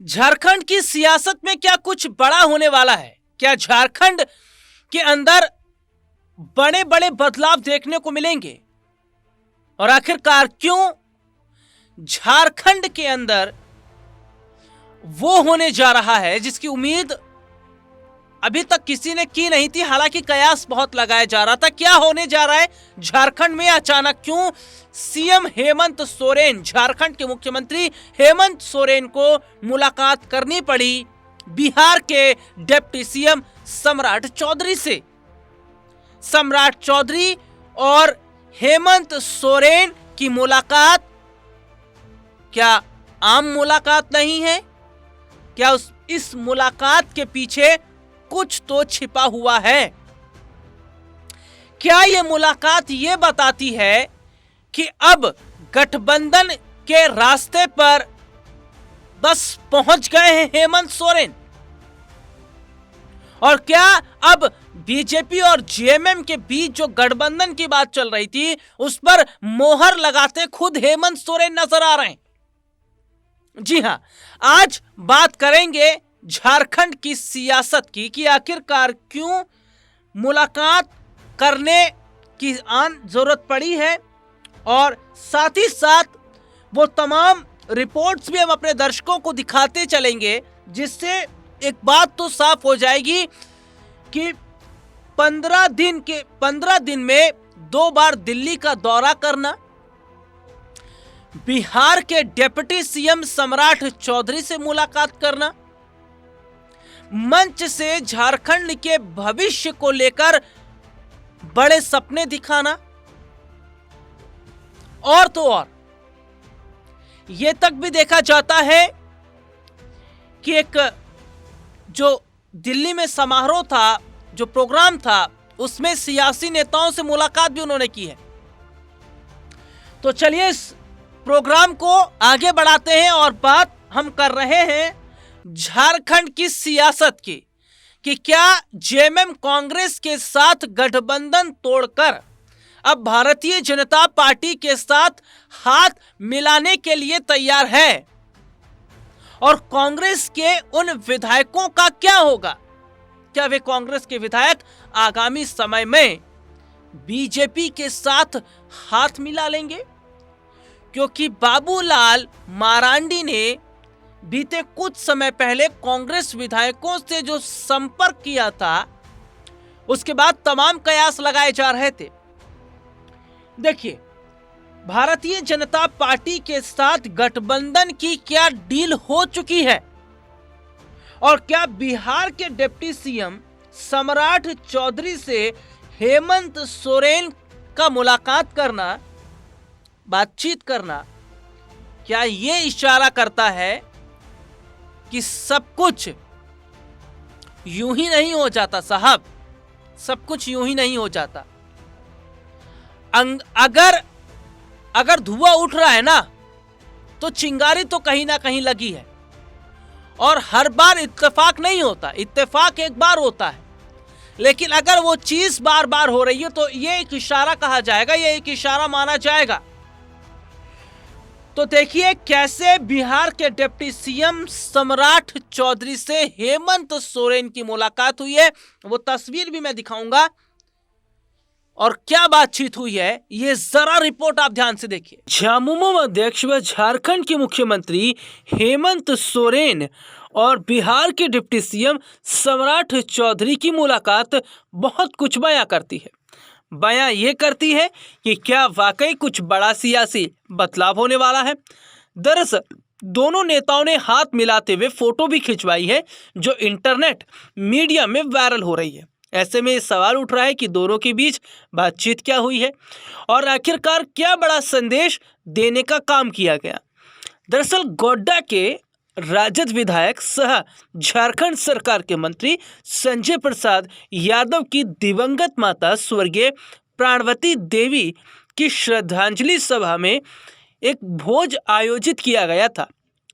झारखंड की सियासत में क्या कुछ बड़ा होने वाला है? क्या झारखंड के अंदर बड़े बड़े बदलाव देखने को मिलेंगे? और आखिरकार क्यों झारखंड के अंदर वो होने जा रहा है जिसकी उम्मीद अभी तक किसी ने की नहीं थी, हालांकि कयास बहुत लगाया जा रहा था। क्या होने जा रहा है झारखंड में? अचानक क्यों सीएम हेमंत सोरेन, झारखंड के मुख्यमंत्री हेमंत सोरेन को मुलाकात करनी पड़ी बिहार के डिप्टी सीएम सम्राट चौधरी से? सम्राट चौधरी और हेमंत सोरेन की मुलाकात क्या आम मुलाकात नहीं है? क्या इस मुलाकात के पीछे कुछ तो छिपा हुआ है? क्या यह मुलाकात यह बताती है कि अब गठबंधन के रास्ते पर बस पहुंच गए हैं हेमंत सोरेन? और क्या अब बीजेपी और जेएमएम के बीच जो गठबंधन की बात चल रही थी उस पर मोहर लगाते खुद हेमंत सोरेन नजर आ रहे हैं? जी हां, आज बात करेंगे झारखंड की सियासत की कि आखिरकार क्यों मुलाकात करने की आन जरूरत पड़ी है, और साथ ही साथ वो तमाम रिपोर्ट्स भी हम अपने दर्शकों को दिखाते चलेंगे, जिससे एक बात तो साफ हो जाएगी कि 15 दिन में 2 बार दिल्ली का दौरा करना, बिहार के डिप्टी सीएम सम्राट चौधरी से मुलाकात करना, मंच से झारखंड के भविष्य को लेकर बड़े सपने दिखाना, और तो और यह तक भी देखा जाता है कि एक जो दिल्ली में समारोह था, जो प्रोग्राम था, उसमें सियासी नेताओं से मुलाकात भी उन्होंने की है। तो चलिए इस प्रोग्राम को आगे बढ़ाते हैं और बात हम कर रहे हैं झारखंड की सियासत की कि क्या जेएमएम कांग्रेस के साथ गठबंधन तोड़कर अब भारतीय जनता पार्टी के साथ हाथ मिलाने के लिए तैयार है, और कांग्रेस के उन विधायकों का क्या होगा? क्या वे कांग्रेस के विधायक आगामी समय में बीजेपी के साथ हाथ मिला लेंगे? क्योंकि बाबूलाल मारांडी ने बीते कुछ समय पहले कांग्रेस विधायकों से जो संपर्क किया था, उसके बाद तमाम कयास लगाए जा रहे थे। देखिए, भारतीय जनता पार्टी के साथ गठबंधन की क्या डील हो चुकी है, और क्या बिहार के डिप्टी सीएम सम्राट चौधरी से हेमंत सोरेन का मुलाकात करना, बातचीत करना, क्या यह इशारा करता है कि सब कुछ यूं ही नहीं हो जाता साहब? सब कुछ यूं ही नहीं हो जाता। अगर धुआं उठ रहा है ना, तो चिंगारी तो कहीं ना कहीं लगी है, और हर बार इत्तेफाक नहीं होता, इत्तेफाक एक बार होता है, लेकिन अगर वो चीज बार बार हो रही है तो ये एक इशारा कहा जाएगा, ये एक इशारा माना जाएगा। तो देखिए कैसे बिहार के डिप्टी सीएम सम्राट चौधरी से हेमंत सोरेन की मुलाकात हुई है, वो तस्वीर भी मैं दिखाऊंगा, और क्या बातचीत हुई है ये जरा रिपोर्ट आप ध्यान से देखिए। झामुमो अध्यक्ष व झारखंड के मुख्यमंत्री हेमंत सोरेन और बिहार के डिप्टी सीएम सम्राट चौधरी की मुलाकात बहुत कुछ बयां करती है। बयां ये करती है कि क्या वाकई कुछ बड़ा सियासी बदलाव होने वाला है। दरअसल दोनों नेताओं ने हाथ मिलाते हुए फोटो भी खिंचवाई है, जो इंटरनेट मीडिया में वायरल हो रही है। ऐसे में सवाल उठ रहा है कि दोनों के बीच बातचीत क्या हुई है, और आखिरकार क्या बड़ा संदेश देने का काम किया गया। दरअसल गोड्डा के राजद विधायक सह झारखंड सरकार के मंत्री संजय प्रसाद यादव की दिवंगत माता स्वर्गीय प्राणवती देवी की श्रद्धांजलि सभा में एक भोज आयोजित किया गया था।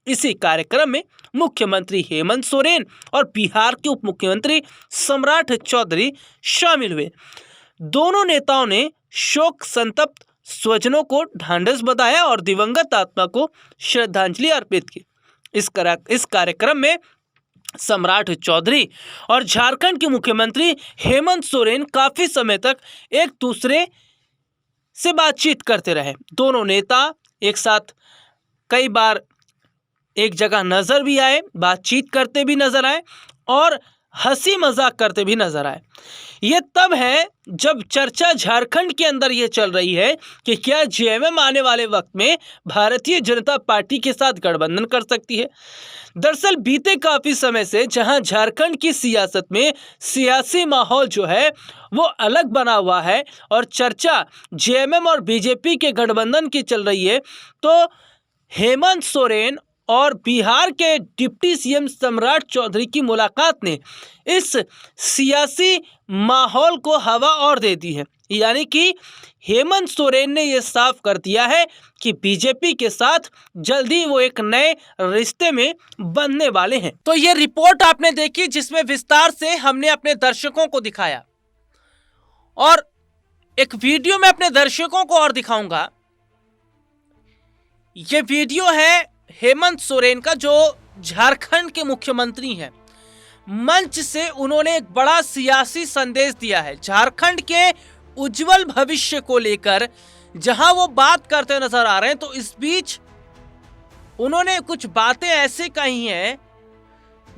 इसी कार्यक्रम में मुख्यमंत्री हेमंत सोरेन और बिहार के उप मुख्यमंत्री सम्राट चौधरी शामिल हुए। दोनों नेताओं ने शोक संतप्त स्वजनों को ढांढस बंधाया और दिवंगत आत्मा को श्रद्धांजलि अर्पित की। इस कार्यक्रम में सम्राट चौधरी और झारखंड के मुख्यमंत्री हेमंत सोरेन काफी समय तक एक दूसरे से बातचीत करते रहे। दोनों नेता एक साथ कई बार एक जगह नजर भी आए, बातचीत करते भी नजर आए और हंसी मजाक करते भी नजर आए। ये तब है जब चर्चा झारखंड के अंदर ये चल रही है कि क्या जेएमएम आने वाले वक्त में भारतीय जनता पार्टी के साथ गठबंधन कर सकती है। दरअसल बीते काफी समय से जहां झारखंड की सियासत में सियासी माहौल जो है वो अलग बना हुआ है और चर्चा जेएमएम और बीजेपी के गठबंधन की चल रही है, तो हेमंत सोरेन और बिहार के डिप्टी सीएम सम्राट चौधरी की मुलाकात ने इस सियासी माहौल को हवा और दे दी है। यानी कि हेमंत सोरेन ने यह साफ कर दिया है कि बीजेपी के साथ जल्दी वो एक नए रिश्ते में बंधने वाले हैं। तो ये रिपोर्ट आपने देखी जिसमें विस्तार से हमने अपने दर्शकों को दिखाया, और एक वीडियो में अपने दर्शकों को और दिखाऊंगा। ये वीडियो है हेमंत सोरेन का, जो झारखंड के मुख्यमंत्री हैं। मंच से उन्होंने एक बड़ा सियासी संदेश दिया है झारखंड के उज्जवल भविष्य को लेकर, जहां वो बात करते नजर आ रहे हैं। तो इस बीच उन्होंने कुछ बातें ऐसे कही हैं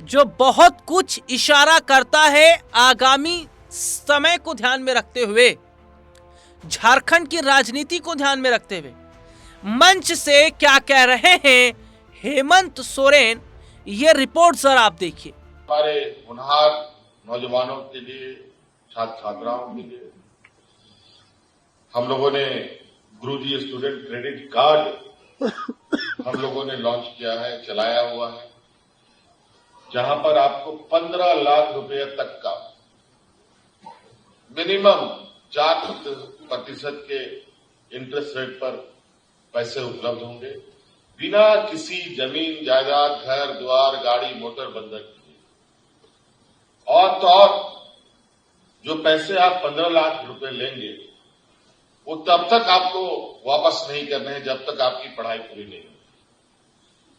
जो बहुत कुछ इशारा करता है आगामी समय को ध्यान में रखते हुए, झारखंड की राजनीति को ध्यान में रखते हुए। मंच से क्या कह रहे हैं हेमंत सोरेन, ये रिपोर्ट जरा आप देखिए। हमारे होनहार नौजवानों के लिए, छात्र छात्राओं के लिए हम लोगों ने गुरुजी स्टूडेंट क्रेडिट कार्ड हम लोगों ने लॉन्च किया है, चलाया हुआ है, जहां पर आपको 15 लाख रुपए तक का मिनिमम 4% के इंटरेस्ट रेट पर पैसे उपलब्ध होंगे, बिना किसी जमीन जायदाद, घर द्वार, गाड़ी मोटर बंधक किए। और तो और जो पैसे आप 15 लाख रुपए लेंगे वो तब तक आपको वापस नहीं करने हैं जब तक आपकी पढ़ाई पूरी नहीं होगी।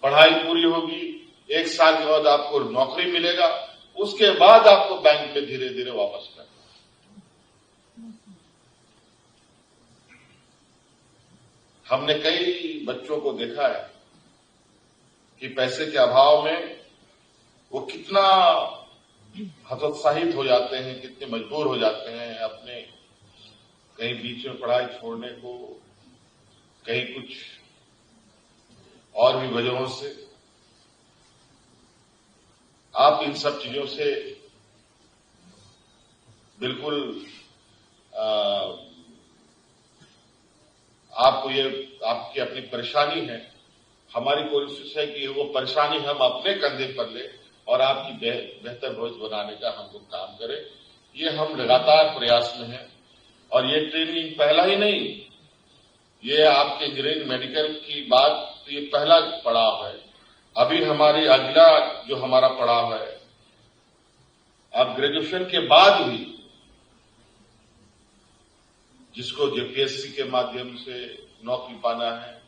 पढ़ाई पूरी होगी, 1 साल के बाद आपको नौकरी मिलेगा, उसके बाद आपको बैंक में धीरे धीरे वापस करना। हमने कई बच्चों को देखा है कि पैसे के अभाव में वो कितना हतोत्साहित हो जाते हैं, कितने मजबूर हो जाते हैं अपने कहीं बीच में पढ़ाई छोड़ने को, कहीं कुछ और भी वजहों से। आप इन सब चीजों से बिल्कुल आपको ये आपकी अपनी परेशानी है। हमारी कोशिश है कि वो परेशानी हम अपने कंधे पर ले और आपकी बेहतर भविष्य बनाने का हम लोग काम करें। ये हम लगातार प्रयास में हैं और ये ट्रेनिंग पहला ही नहीं, ये आपके इंजीनियरिंग मेडिकल की बात तो ये पहला पड़ाव है। अभी हमारी अगला जो हमारा पड़ाव है, अब ग्रेजुएशन के बाद भी जिसको जेपीएससी के माध्यम से नौकरी पाना है,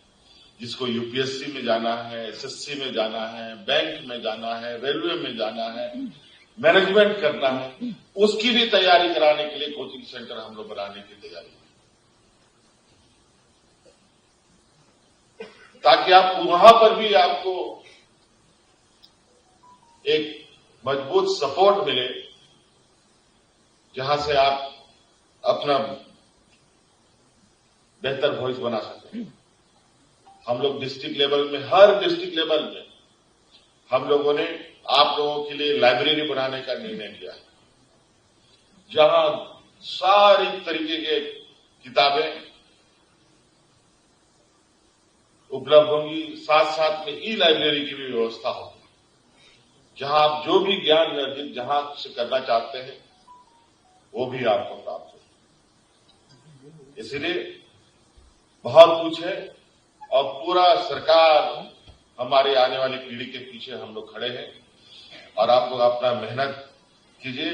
जिसको यूपीएससी में जाना है, एसएससी में जाना है, बैंक में जाना है, रेलवे में जाना है, मैनेजमेंट करना है, उसकी भी तैयारी कराने के लिए कोचिंग सेंटर हम लोग बनाने की तैयारी है, ताकि आप वहां पर भी आपको एक मजबूत सपोर्ट मिले, जहां से आप अपना बेहतर भविष्य बना सकते हैं। हम लोग डिस्ट्रिक्ट लेवल में, हर डिस्ट्रिक्ट लेवल में हम लोगों ने आप लोगों के लिए लाइब्रेरी बनाने का निर्णय लिया है, जहां सारी तरीके के किताबें उपलब्ध होंगी, साथ साथ में ई लाइब्रेरी की भी व्यवस्था होगी, जहां आप जो भी ज्ञान अर्जित जहां से करना चाहते हैं वो भी आपको प्राप्त हो। इसलिए बहुत कुछ है और पूरा सरकार हमारे आने वाली पीढ़ी के पीछे हम लोग खड़े हैं और आप लोग अपना मेहनत कीजिए।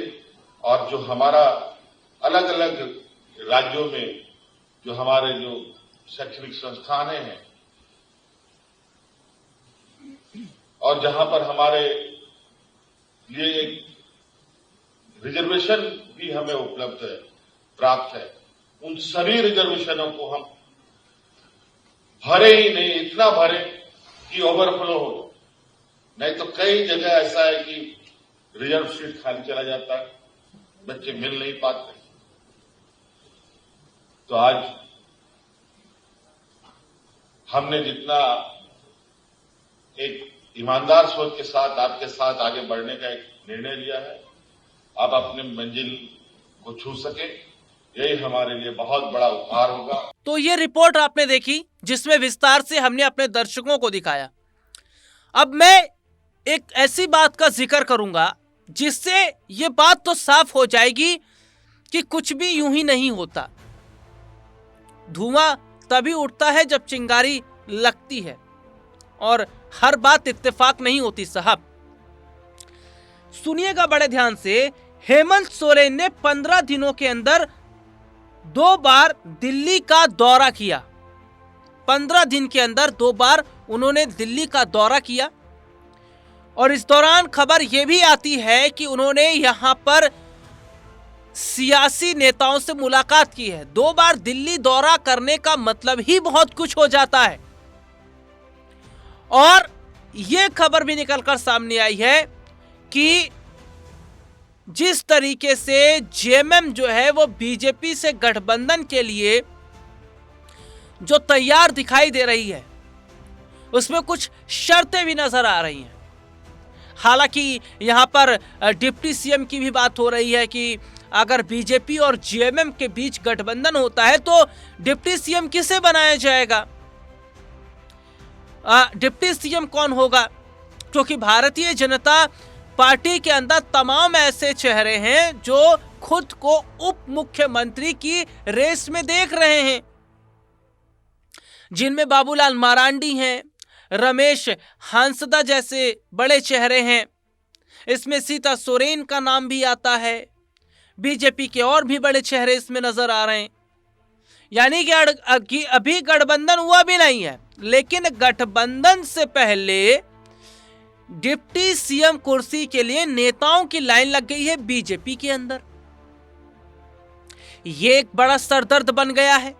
और जो हमारा अलग अलग राज्यों में जो हमारे जो शैक्षणिक संस्थानें हैं और जहां पर हमारे लिए एक रिजर्वेशन भी हमें उपलब्ध है, प्राप्त है, उन सभी रिजर्वेशनों को हम भरे ही नहीं, इतना भरे कि ओवरफ्लो हो। नहीं तो कई जगह ऐसा है कि रिजर्व सीट खाली चला जाता है, बच्चे मिल नहीं पाते। तो आज हमने जितना एक ईमानदार सोच के साथ आपके साथ आगे बढ़ने का एक निर्णय लिया है, आप अपने मंजिल को छू सके, यही हमारे लिए बहुत बड़ा उपहार होगा। तो ये रिपोर्ट आपने देखी जिसमें विस्तार से हमने अपने दर्शकों को दिखाया। अब मैं एक ऐसी बात का जिक्र करूंगा जिससे ये बात तो साफ हो जाएगी कि कुछ भी यूं ही नहीं होता। धुआं तभी उठता है जब चिंगारी लगती है, और हर बात इत्तेफाक नहीं होती साहब। सुनिएगा बड़े ध्यान से। हेमंत सोरेन ने 15 दिनों के अंदर 2 बार दिल्ली का दौरा किया। 15 दिन के अंदर 2 बार उन्होंने दिल्ली का दौरा किया, और इस दौरान खबर यह भी आती है कि उन्होंने यहां पर सियासी नेताओं से मुलाकात की है। 2 बार दिल्ली दौरा करने का मतलब ही बहुत कुछ हो जाता है। और यह खबर भी निकलकर सामने आई है कि जिस तरीके से जेएमएम जो है वो बीजेपी से गठबंधन के लिए जो तैयार दिखाई दे रही है, उसमें कुछ शर्तें भी नजर आ रही हैं। हालांकि यहां पर डिप्टी सीएम की भी बात हो रही है कि अगर बीजेपी और जेएमएम के बीच गठबंधन होता है तो डिप्टी सीएम किसे बनाया जाएगा, डिप्टी सीएम कौन होगा? क्योंकि भारतीय जनता पार्टी के अंदर तमाम ऐसे चेहरे हैं जो खुद को उप मुख्यमंत्री की रेस में देख रहे हैं, जिनमें बाबूलाल मरांडी हैं, रमेश हांसदा जैसे बड़े चेहरे हैं। इसमें सीता सोरेन का नाम भी आता है। बीजेपी के और भी बड़े चेहरे इसमें नजर आ रहे हैं। यानी कि अभी गठबंधन हुआ भी नहीं है, लेकिन गठबंधन से पहले डिप्टी सीएम कुर्सी के लिए नेताओं की लाइन लग गई है बीजेपी के अंदर। यह एक बड़ा सरदर्द बन गया है।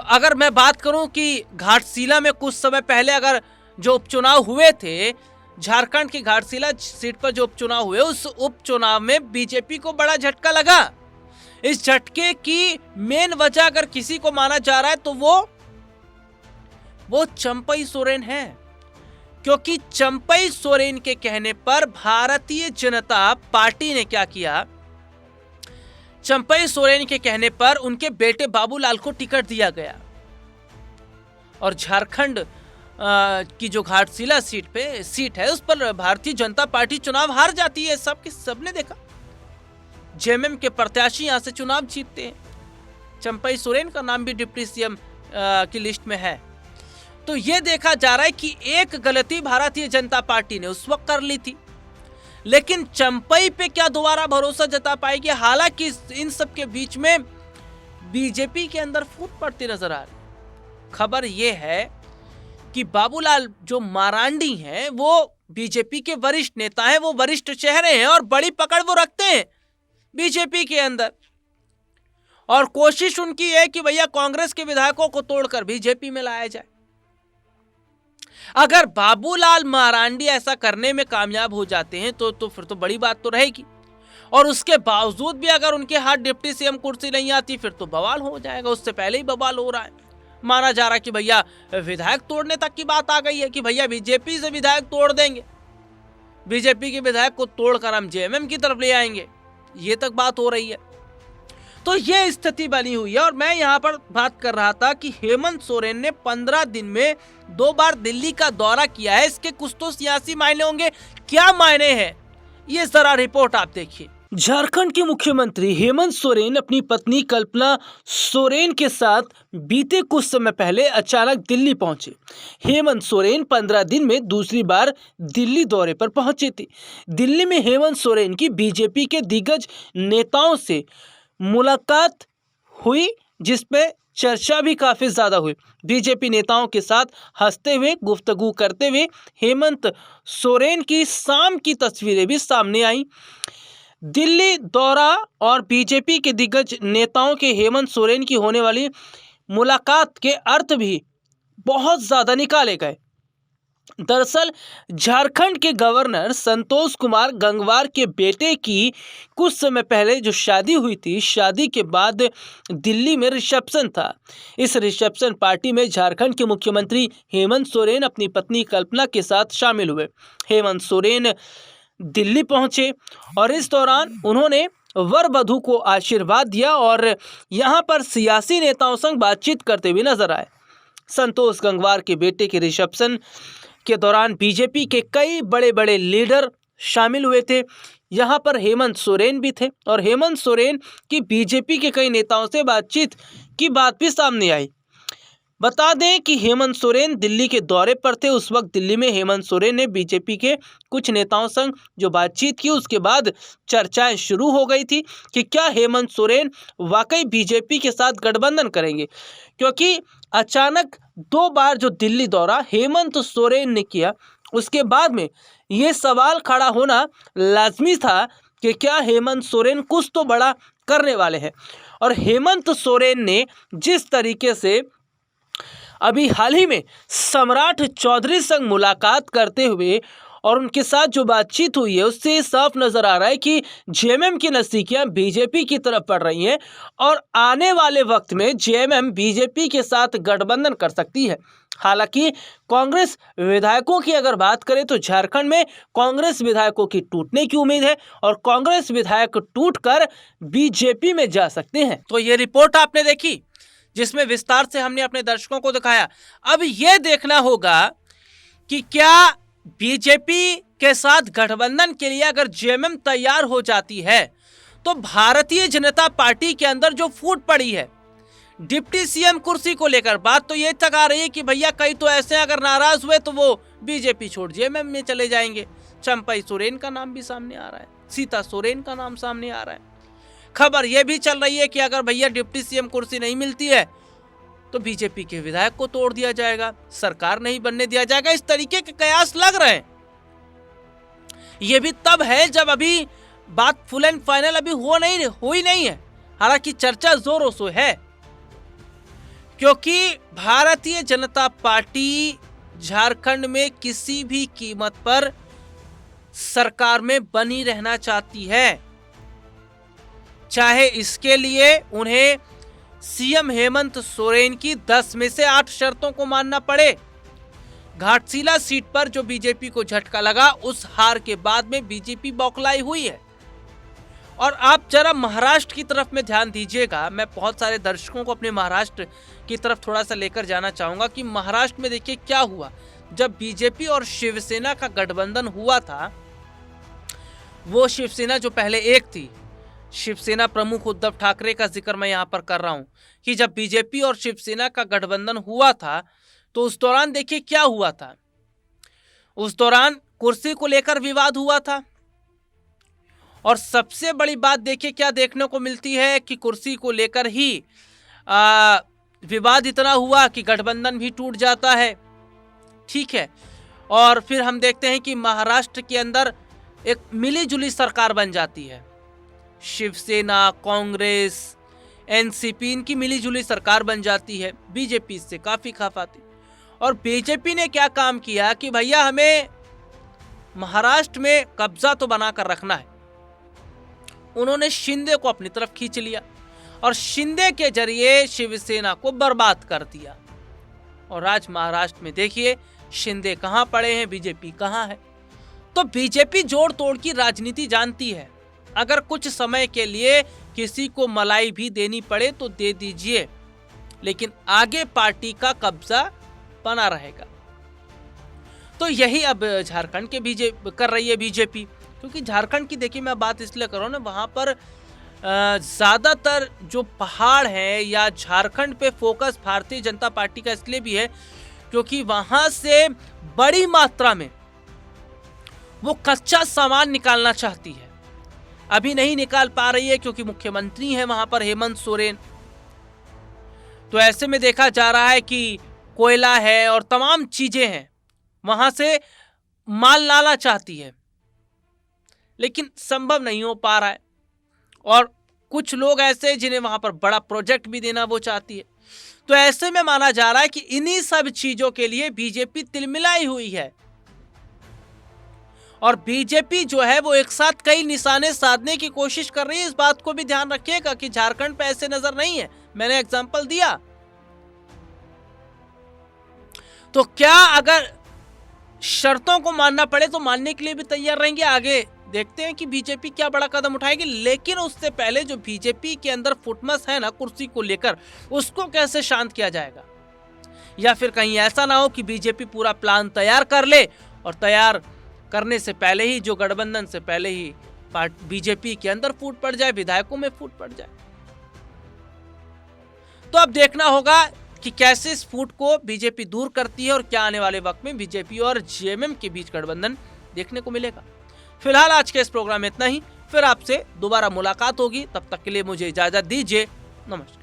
अगर मैं बात करूं कि घाटशिला में कुछ समय पहले अगर जो उपचुनाव हुए थे, झारखंड की घाटशिला सीट पर जो उपचुनाव हुए, उस उपचुनाव में बीजेपी को बड़ा झटका लगा। इस झटके की मेन वजह अगर किसी को माना जा रहा है तो वो चंपई सोरेन है। क्योंकि चंपई सोरेन के कहने पर भारतीय जनता पार्टी ने क्या किया, चंपई सोरेन के कहने पर उनके बेटे बाबूलाल को टिकट दिया गया, और झारखंड की जो घाटशिला सीट है उस पर भारतीय जनता पार्टी चुनाव हार जाती है। सबने देखा। जेएमएम के प्रत्याशी यहां से चुनाव जीतते हैं। चंपई सोरेन का नाम भी डिप्टी सीएम की लिस्ट में है। तो यह देखा जा रहा है कि एक गलती भारतीय जनता पार्टी ने उस वक्त कर ली थी, लेकिन चंपई पे क्या दोबारा भरोसा जता पाएगी? हालांकि इन सब के बीच में बीजेपी के अंदर फूट पड़ती नजर आ रही। खबर यह है कि बाबूलाल जो मरांडी हैं वो बीजेपी के वरिष्ठ नेता हैं, वो वरिष्ठ चेहरे हैं और बड़ी पकड़ वो रखते हैं बीजेपी के अंदर, और कोशिश उनकी है कि भैया कांग्रेस के विधायकों को तोड़कर बीजेपी में लाया जाए। अगर बाबूलाल मरांडी ऐसा करने में कामयाब हो जाते हैं तो फिर तो बड़ी बात तो रहेगी, और उसके बावजूद भी अगर उनके हाथ डिप्टी सीएम कुर्सी नहीं आती फिर तो बवाल हो जाएगा। उससे पहले ही बवाल हो रहा है। माना जा रहा है कि भैया विधायक तोड़ने तक की बात आ गई है कि भैया बीजेपी से विधायक तोड़ देंगे, बीजेपी के विधायक को तोड़कर हम जेएमएम की तरफ ले आएंगे, ये तक बात हो रही है। तो ये स्थिति बनी हुई है। और मैं यहां पर बात कर रहा था कि हेमंत सोरेन ने 15 दिन में 2 बार दिल्ली का दौरा किया है। इसके कुछ तो सियासी मायने होंगे। क्या मायने हैं, ये जरा रिपोर्ट आप देखिए। झारखंड के मुख्यमंत्री हेमंत सोरेन अपनी पत्नी कल्पना सोरेन के साथ बीते कुछ समय पहले अचानक दिल्ली पहुंचे। हेमंत सोरेन 15 दिन में दूसरी बार दिल्ली दौरे पर पहुंचे थे। दिल्ली में हेमंत सोरेन की बीजेपी के दिग्गज नेताओं से मुलाकात हुई, जिसपे चर्चा भी काफी ज्यादा हुई। बीजेपी नेताओं के साथ हंसते हुए गुफ्तगू करते हुए हेमंत सोरेन की शाम की तस्वीरें भी सामने आई। दिल्ली दौरा और बीजेपी के दिग्गज नेताओं के हेमंत सोरेन की होने वाली मुलाकात के अर्थ भी बहुत ज्यादा निकाले गए। दरअसल झारखंड के गवर्नर संतोष कुमार गंगवार के बेटे की कुछ समय पहले जो शादी हुई थी, शादी के बाद दिल्ली में रिसेप्शन था। इस रिसेप्शन पार्टी में झारखंड के मुख्यमंत्री हेमंत सोरेन अपनी पत्नी कल्पना के साथ शामिल हुए। हेमंत सोरेन दिल्ली पहुंचे और इस दौरान उन्होंने वर वधू को आशीर्वाद दिया और यहां पर सियासी नेताओं संग बातचीत करते हुए नजर आए। संतोष गंगवार के बेटे के रिसेप्शन के दौरान बीजेपी के कई बड़े बड़े लीडर शामिल हुए थे। यहां पर हेमंत सोरेन भी थे और हेमंत सोरेन की बीजेपी के कई नेताओं से बातचीत की बात भी सामने आई। बता दें कि हेमंत सोरेन दिल्ली के दौरे पर थे। उस वक्त दिल्ली में हेमंत सोरेन ने बीजेपी के कुछ नेताओं संग जो बातचीत की, उसके बाद चर्चाएं शुरू हो गई थी कि क्या हेमंत सोरेन वाकई बीजेपी के साथ गठबंधन करेंगे, क्योंकि अचानक 2 बार जो दिल्ली दौरा हेमंत सोरेन ने किया, उसके बाद में ये सवाल खड़ा होना लाजमी था कि क्या हेमंत सोरेन कुछ तो बड़ा करने वाले हैं। और हेमंत सोरेन ने जिस तरीके से अभी हाल ही में सम्राट चौधरी संग मुलाकात करते हुए और उनके साथ जो बातचीत हुई है, उससे साफ नजर आ रहा है कि जेएमएम की नजदीकियां बीजेपी की तरफ बढ़ रही हैं और आने वाले वक्त में जेएमएम बीजेपी के साथ गठबंधन कर सकती है। हालांकि कांग्रेस विधायकों की अगर बात करें तो झारखंड में कांग्रेस विधायकों की टूटने की उम्मीद है और कांग्रेस विधायक टूटकर बीजेपी में जा सकते हैं। तो ये रिपोर्ट आपने देखी जिसमें विस्तार से हमने अपने दर्शकों को दिखाया। अब यह देखना होगा कि क्या बीजेपी के साथ गठबंधन के लिए अगर जेएमएम तैयार हो जाती है तो भारतीय जनता पार्टी के अंदर जो फूट पड़ी है डिप्टी सीएम कुर्सी को लेकर, बात तो ये तक आ रही है कि भैया कई तो ऐसे अगर नाराज हुए तो वो बीजेपी छोड़ जेएमएम में चले जाएंगे। चंपई सोरेन का नाम भी सामने आ रहा है, सीता सोरेन का नाम सामने आ रहा है। खबर यह भी चल रही है कि अगर भैया डिप्टी सीएम कुर्सी नहीं मिलती है तो बीजेपी के विधायक को तोड़ दिया जाएगा, सरकार नहीं बनने दिया जाएगा। इस तरीके के कयास लग रहे हैं। यह भी तब है जब अभी बात फुल एंड फाइनल अभी हुई नहीं है। हालांकि चर्चा जोरों से है, क्योंकि भारतीय जनता पार्टी झारखंड में किसी भी कीमत पर सरकार में बनी रहना चाहती है, चाहे इसके लिए उन्हें सीएम हेमंत सोरेन की 10 में से 8 शर्तों को मानना पड़े। घाटशिला सीट पर जो बीजेपी को झटका लगा, उस हार के बाद में बीजेपी बौखलाई हुई है। और आप जरा महाराष्ट्र की तरफ में ध्यान दीजिएगा। मैं बहुत सारे दर्शकों को अपने महाराष्ट्र की तरफ थोड़ा सा लेकर जाना चाहूंगा कि महाराष्ट्र में देखिए क्या हुआ। जब बीजेपी और शिवसेना का गठबंधन हुआ था, वो शिवसेना जो पहले एक थी, शिवसेना प्रमुख उद्धव ठाकरे का जिक्र मैं यहां पर कर रहा हूं कि जब बीजेपी और शिवसेना का गठबंधन हुआ था तो उस दौरान देखिए क्या हुआ था। उस दौरान कुर्सी को लेकर विवाद हुआ था और सबसे बड़ी बात देखिए क्या देखने को मिलती है कि कुर्सी को लेकर ही विवाद इतना हुआ कि गठबंधन भी टूट जाता है। ठीक है, और फिर हम देखते हैं कि महाराष्ट्र के अंदर एक मिलीजुली सरकार बन जाती है। शिवसेना, कांग्रेस, एनसीपी, इनकी मिलीजुली सरकार बन जाती है। बीजेपी इससे काफी खफाती। और बीजेपी ने क्या काम किया कि भैया हमें महाराष्ट्र में कब्जा तो बनाकर रखना है। उन्होंने शिंदे को अपनी तरफ खींच लिया और शिंदे के जरिए शिवसेना को बर्बाद कर दिया। और आज महाराष्ट्र में देखिए शिंदे कहां पड़े हैं, बीजेपी कहां है। तो बीजेपी जोड़ तोड़ की राजनीति जानती है। अगर कुछ समय के लिए किसी को मलाई भी देनी पड़े तो दे दीजिए, लेकिन आगे पार्टी का कब्जा बना रहेगा। तो यही अब झारखंड के कर रही है बीजेपी, क्योंकि झारखंड की देखिए मैं बात इसलिए कर रहा हूं ना, वहां पर ज्यादातर जो पहाड़ है या झारखंड पे फोकस भारतीय जनता पार्टी का इसलिए भी है क्योंकि वहां से बड़ी मात्रा में वो कच्चा सामान निकालना चाहती है। अभी नहीं निकाल पा रही है क्योंकि मुख्यमंत्री हैं वहां पर हेमंत सोरेन। तो ऐसे में देखा जा रहा है कि कोयला है और तमाम चीजें हैं, वहां से माल लाना चाहती है, लेकिन संभव नहीं हो पा रहा है। और कुछ लोग ऐसे हैं जिन्हें वहां पर बड़ा प्रोजेक्ट भी देना वो चाहती है। तो ऐसे में माना जा रहा है कि इन्हीं सब चीजों के लिए बीजेपी तिलमिलाई हुई है और बीजेपी जो है वो एक साथ कई निशाने साधने की कोशिश कर रही है। इस बात को भी ध्यान रखिएगा कि झारखंड पे ऐसे नजर नहीं है, मैंने एग्जांपल दिया। तो क्या अगर शर्तों को मानना पड़े तो मानने के लिए भी तैयार रहेंगे। आगे देखते हैं कि बीजेपी क्या बड़ा कदम उठाएगी, लेकिन उससे पहले जो बीजेपी के अंदर फुटमस है ना कुर्सी को लेकर, उसको कैसे शांत किया जाएगा। या फिर कहीं ऐसा ना हो कि बीजेपी पूरा प्लान तैयार कर ले और तैयार करने से पहले ही, जो गठबंधन से पहले ही बीजेपी के अंदर फूट पड़ जाए, विधायकों में फूट पड़ जाए। तो अब देखना होगा कि कैसे इस फूट को बीजेपी दूर करती है और क्या आने वाले वक्त में बीजेपी और जेएमएम के बीच गठबंधन देखने को मिलेगा। फिलहाल आज के इस प्रोग्राम में इतना ही, फिर आपसे दोबारा मुलाकात होगी, तब तक के लिए मुझे इजाजत दीजिए। नमस्कार।